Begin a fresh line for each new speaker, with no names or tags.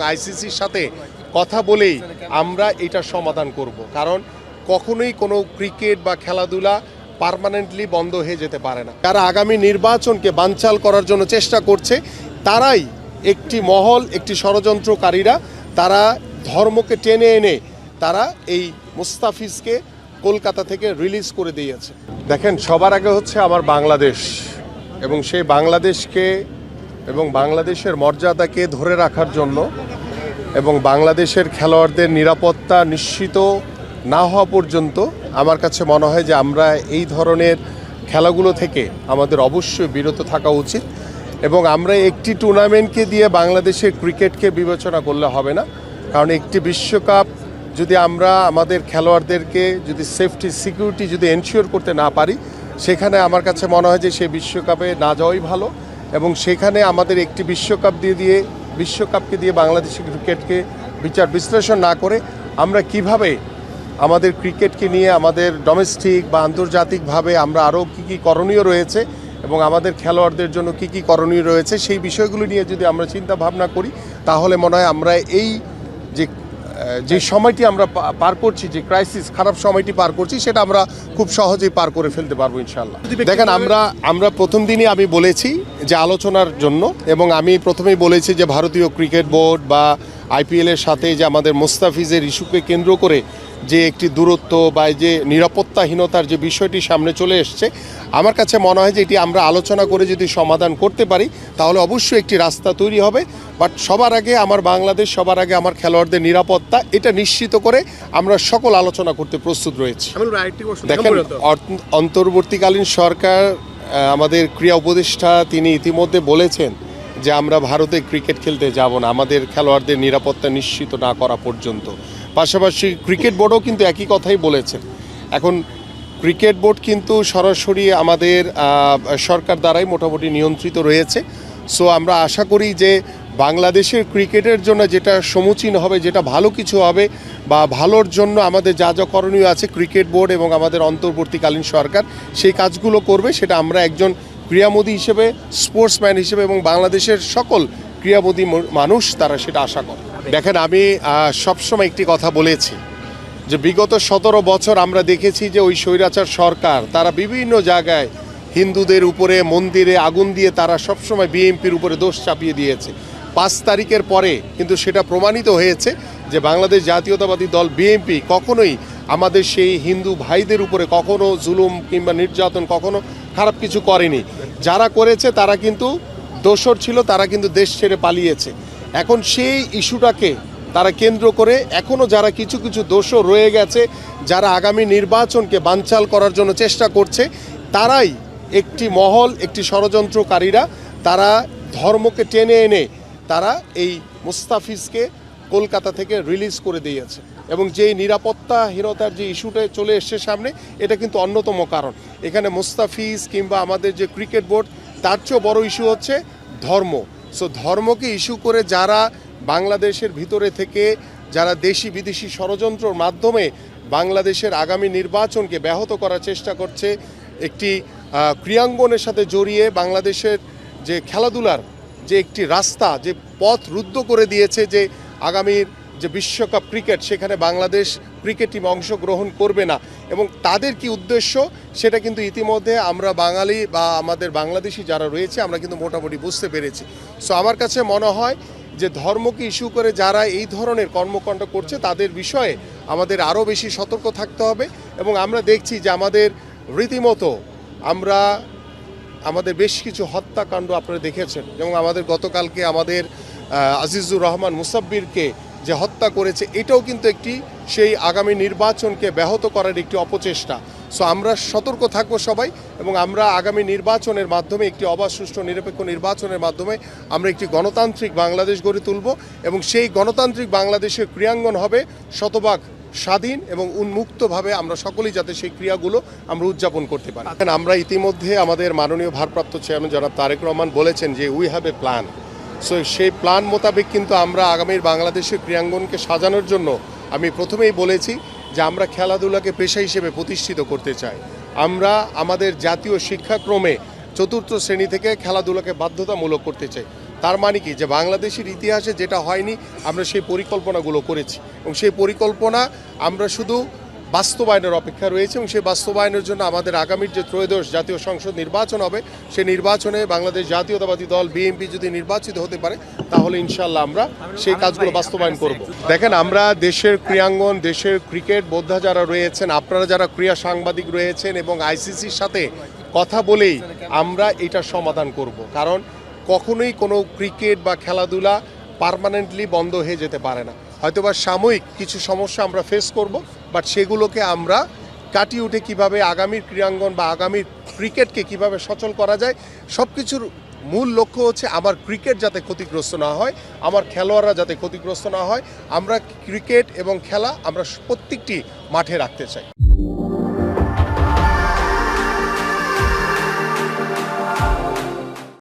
আইসিসির সাথে কথা বলেই আমরা এটা সমাধান করব। কারণ কখনোই কোনো ক্রিকেট বা খেলাধুলা পার্মানেন্টলি বন্ধ হয়ে যেতে পারে না। যারা আগামী নির্বাচনকে বানচাল করার জন্য চেষ্টা করছে তারাই একটি মহল, একটি ষড়যন্ত্রকারীরা, তারা ধর্মকে টেনে এনে তারা এই মুস্তাফিজকে কলকাতা থেকে রিলিজ করে দিয়েছে। দেখেন, সবার আগে হচ্ছে আমার বাংলাদেশ, এবং সেই বাংলাদেশকে এবং বাংলাদেশের মর্যাদাকে ধরে রাখার জন্য এবং বাংলাদেশের খেলোয়াড়দের নিরাপত্তা নিশ্চিত না হওয়া পর্যন্ত আমার কাছে মনে হয় যে আমরা এই ধরনের খেলাগুলো থেকে আমাদের অবশ্যই বিরত থাকা উচিত। এবং আমরা একটি টুর্নামেন্টকে দিয়ে বাংলাদেশের ক্রিকেটকে বিবেচনা করলে হবে না। কারণ একটি বিশ্বকাপ যদি আমরা আমাদের খেলোয়াড়দেরকে যদি সেফটি সিকিউরিটি যদি এনশিওর করতে না পারি, সেখানে আমার কাছে মনে হয় যে সেই বিশ্বকাপে না যাওয়াই ভালো। এবং সেখানে আমাদের একটি বিশ্বকাপকে দিয়ে বাংলাদেশের ক্রিকেটকে বিচার বিশ্লেষণ না করে আমরা কিভাবে আমাদের ক্রিকেটকে নিয়ে আমাদের ডোমেস্টিক বা আন্তর্জাতিকভাবে আমরা আরও কী করণীয় রয়েছে এবং আমাদের খেলোয়াড়দের জন্য কী করণীয় রয়েছে সেই বিষয়গুলো নিয়ে যদি আমরা চিন্তা ভাবনা করি, তাহলে মনে হয় আমরা এই যে সময়টি আমরা পার করছি, যে ক্রাইসিস খারাপ সময়টি পার করছি, সেটা আমরা খুব সহজেই পার করে ফেলতে পারবো ইনশাল্লাহ। দেখেন, আমরা প্রথম দিনই আমি বলেছি যে আলোচনার জন্য, এবং আমি প্রথমেই বলেছি যে ভারতীয় ক্রিকেট বোর্ড বা আইপিএলের সাথে যে আমাদের মুস্তাফিজের ইস্যুকে কেন্দ্র করে যে একটি দূরত্ব বা যে নিরাপত্তাহীনতার যে বিষয়টি সামনে চলে এসছে, আমার কাছে মনে হয় যে এটি আমরা আলোচনা করে যদি সমাধান করতে পারি তাহলে অবশ্যই একটি রাস্তা তৈরি হবে। বাট সবার আগে আমার বাংলাদেশ, সবার আগে আমার খেলোয়াড়দের নিরাপত্তা, এটা নিশ্চিত করে আমরা সকল আলোচনা করতে প্রস্তুত রয়েছি। দেখেন, অন্তর্বর্তীকালীন সরকার, আমাদের ক্রীড়া উপদেষ্টা তিনি ইতিমধ্যে বলেছেন যে আমরা ভারতে ক্রিকেট খেলতে যাব না আমাদের খেলোয়াড়দের নিরাপত্তা নিশ্চিত না করা পর্যন্ত। পাশাপাশি ক্রিকেট বোর্ডও কিন্তু একই কথাই বলেছেন। এখন ক্রিকেট বোর্ড কিন্তু সরাসরি আমাদের সরকার দ্বারাই মোটামুটি নিয়ন্ত্রিত রয়েছে। সো আমরা আশা করি যে বাংলাদেশের ক্রিকেটের জন্য যেটা সমুচীন হবে, যেটা ভালো কিছু হবে বা ভালোর জন্য আমাদের যা যা করণীয় আছে, ক্রিকেট বোর্ড এবং আমাদের অন্তর্বর্তীকালীন সরকার সেই কাজগুলো করবে। সেটা আমরা একজন ক্রীড়ামোদী হিসেবে, স্পোর্টসম্যান হিসেবে এবং বাংলাদেশের সকল ক্রীড়ামোদী মানুষ তারা সেটা আশা করে। দেখেন, আমি সবসময় একটি কথা বলেছি যে বিগত 17 বছর আমরা দেখেছি যে ওই স্বৈরাচার সরকার তারা বিভিন্ন জায়গায় হিন্দুদের উপরে মন্দিরে আগুন দিয়ে তারা সবসময় বিএনপির উপরে দোষ চাপিয়ে দিয়েছে। 5 তারিখের পরে কিন্তু সেটা প্রমাণিত হয়েছে যে বাংলাদেশ জাতীয়তাবাদী দল বিএনপি কখনোই আমাদের সেই হিন্দু ভাইদের উপরে কখনো জুলুম কিংবা নির্যাতন, কখনো খারাপ কিছু করেনি। যারা করেছে তারা কিন্তু দোষর ছিল, তারা কিন্তু দেশ ছেড়ে পালিয়েছে। এখন সেই ইস্যুটাকে তারা কেন্দ্র করে এখনও যারা কিছু দোষও রয়ে গেছে, যারা আগামী নির্বাচনকে বানচাল করার জন্য চেষ্টা করছে, তারাই একটি মহল, একটি ষড়যন্ত্রকারীরা, তারা ধর্মকে টেনে এনে তারা এই মুস্তাফিজকে কলকাতা থেকে রিলিজ করে দিয়েছে। এবং যেই নিরাপত্তাহীনতার যে ইস্যুটা চলে এসছে সামনে, এটা কিন্তু অন্যতম কারণ। এখানে মুস্তাফিজ কিংবা আমাদের যে ক্রিকেট বোর্ড, তার চেয়েও বড় ইস্যু হচ্ছে ধর্ম। সো ধর্মকে ইস্যু করে যারা বাংলাদেশের ভিতরে থেকে যারা দেশি বিদেশি ষড়যন্ত্রের মাধ্যমে বাংলাদেশের আগামী নির্বাচনকে ব্যাহত করার চেষ্টা করছে, একটি ক্রীড়াঙ্গনের সাথে জড়িয়ে বাংলাদেশের যে খেলাধুলার যে একটি রাস্তা, যে পথ রুদ্ধ করে দিয়েছে, যে আগামীর যে বিশ্বকাপ ক্রিকেট, সেখানে বাংলাদেশ ক্রিকেট টিম অংশগ্রহণ করবে না, এবং তাদের কি উদ্দেশ্য সেটা কিন্তু ইতিমধ্যে আমরা বাঙালি বা আমাদের বাংলাদেশি যারা রয়েছে আমরা কিন্তু মোটামুটি বুঝতে পেরেছি। সো আমার কাছে মনে হয় যে ধর্মকে ইস্যু করে যারা এই ধরনের কর্মকাণ্ড করছে তাদের বিষয়ে আমাদের আরও বেশি সতর্ক থাকতে হবে। এবং আমরা দেখছি যে আমাদের রীতিমতো আমাদের বেশ কিছু হত্যাকাণ্ড আপনারা দেখেছেন, এবং আমাদের গতকালকে আমাদের আজিজুর রহমান মুসাব্বিরকে যে হত্যা করেছে, এটাও কিন্তু একটি সেই আগামী নির্বাচনকে ব্যাহত করার একটি অপচেষ্টা। সো আমরা সতর্ক থাকবো সবাই, এবং আমরা আগামী নির্বাচনের মাধ্যমে, একটি অবাধ সুষ্ঠু নিরপেক্ষ নির্বাচনের মাধ্যমে আমরা একটি গণতান্ত্রিক বাংলাদেশ গড়ে তুলব, এবং সেই গণতান্ত্রিক বাংলাদেশের ক্রীড়াঙ্গন হবে শতভাগ স্বাধীন এবং উন্মুক্তভাবে আমরা সকলেই যাতে সেই ক্রিয়াগুলো আমরা উদযাপন করতে পারি। আমরা ইতিমধ্যে আমাদের মাননীয় ভারপ্রাপ্ত চেয়ারম্যান জনাব তারেক রহমান বলেছেন যে we have a plan. So সেই প্ল্যান মোতাবেক কিন্তু আমরা আগামীর বাংলাদেশের ক্রীড়াঙ্গনকে সাজানোর জন্য আমি প্রথমেই বলেছি যে আমরা খেলাধুলাকে পেশা হিসেবে প্রতিষ্ঠিত করতে চাই। আমরা আমাদের জাতীয় শিক্ষাক্রমে 4র্থ শ্রেণী থেকে খেলাধুলাকে বাধ্যতামূলক করতে চাই। তার মানে কি যে বাংলাদেশের ইতিহাসে যেটা হয়নি আমরা সেই পরিকল্পনাগুলো করেছি এবং সেই পরিকল্পনা আমরা শুধু বাস্তবায়নের অপেক্ষা রয়েছে এবং সেই বাস্তবায়নের জন্য আমাদের আগামীর যে ত্রয়োদশ জাতীয় সংসদ নির্বাচন হবে সেই নির্বাচনে বাংলাদেশ জাতীয়তাবাদী দল বিএনপি যদি নির্বাচিত হতে পারে তাহলে ইনশাল্লাহ আমরা সেই কাজগুলো বাস্তবায়ন করব। দেখেন আমরা দেশের ক্রীড়াঙ্গন দেশের ক্রিকেট বোদ্ধা যারা রয়েছেন আপনারা যারা ক্রীড়া সাংবাদিক রয়েছেন এবং আইসিসির সাথে কথা বলেই আমরা এটা সমাধান করব। কারণ কখনোই কোনো ক্রিকেট বা খেলাধুলা পার্মানেন্টলি বন্ধ হয়ে যেতে পারে না। হয়তোবা সাময়িক কিছু সমস্যা আমরা ফেস করব, বাট সেগুলোকে আমরা কাটিয়ে উঠে কীভাবে আগামীর ক্রীড়াঙ্গন বা আগামীর ক্রিকেটকে কিভাবে সচল করা যায় সব কিছুর মূল লক্ষ্য হচ্ছে আমার ক্রিকেট যাতে ক্ষতিগ্রস্ত না হয়, আমার খেলোয়াড়রা যাতে ক্ষতিগ্রস্ত না হয়। আমরা ক্রিকেট এবং খেলা আমরা প্রত্যেকটি মাঠে রাখতে চাই।